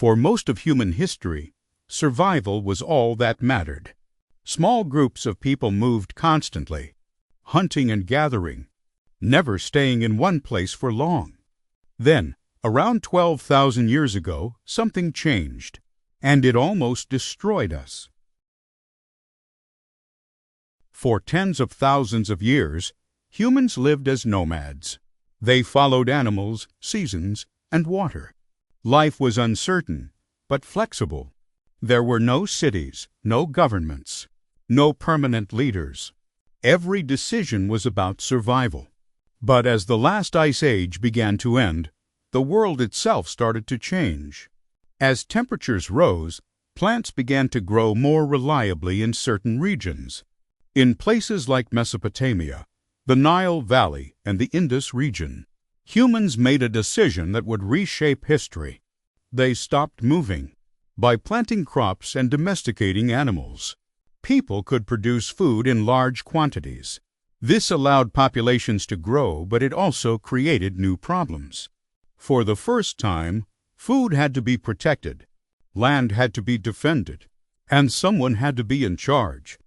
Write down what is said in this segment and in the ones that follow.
For most of human history, survival was all that mattered. Small groups of people moved constantly, hunting and gathering, never staying in one place for long. Then, around 12,000 years ago, something changed, and it almost destroyed us. For tens of thousands of years, humans lived as nomads. They followed animals, seasons, and water. Life was uncertain, but flexible. There were no cities, no governments, no permanent leaders. Every decision was about survival. But as the last ice age began to end, the world itself started to change. As temperatures rose, plants began to grow more reliably in certain regions. In places like Mesopotamia, the Nile Valley, and the Indus region, humans made a decision that would reshape history. They stopped moving. By planting crops and domesticating animals, people could produce food in large quantities. This allowed populations to grow, but it also created new problems. For the first time, food had to be protected, land had to be defended, and someone had to be in charge.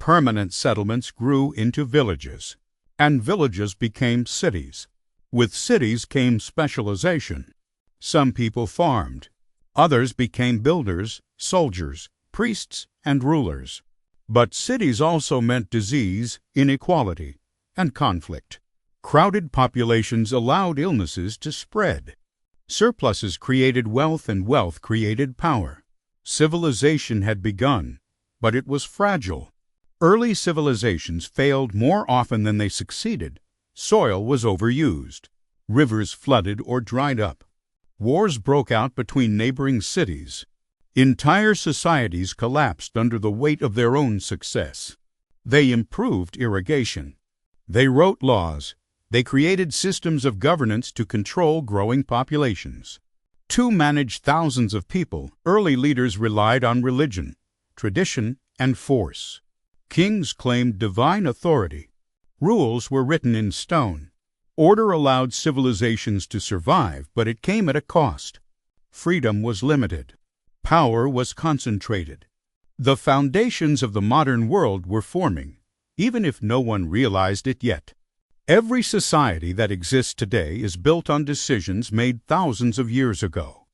Permanent settlements grew into villages, and villages became cities. With cities came specialization. Some people farmed. Others became builders, soldiers, priests, and rulers. But cities also meant disease, inequality, and conflict. Crowded populations allowed illnesses to spread. Surpluses created wealth, and wealth created power. Civilization had begun, but it was fragile. Early civilizations failed more often than they succeeded. Soil was overused. Rivers flooded or dried up. Wars broke out between neighboring cities. Entire societies collapsed under the weight of their own success. They improved irrigation. They wrote laws. They created systems of governance to control growing populations. To manage thousands of people, early leaders relied on religion, tradition, and force. Kings claimed divine authority. Rules were written in stone. Order allowed civilizations to survive, but it came at a cost. Freedom was limited. Power was concentrated. The foundations of the modern world were forming, even if no one realized it yet. Every society that exists today is built on decisions made thousands of years ago.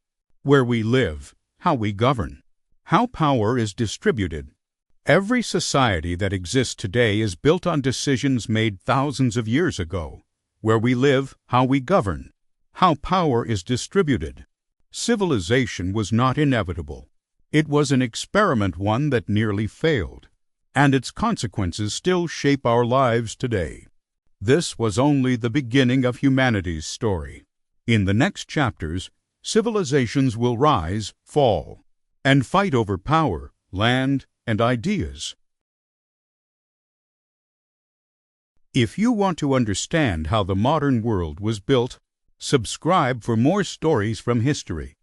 Where we live, how we govern, how power is distributed. Every society that exists today is built on decisions made thousands of years ago. Where we live, how we govern, how power is distributed. Civilization was not inevitable. It was an experiment, one that nearly failed, and its consequences still shape our lives today. This was only the beginning of humanity's story. In the next chapters, civilizations will rise, fall, and fight over power, land, and ideas. If you want to understand how the modern world was built, subscribe for more stories from history.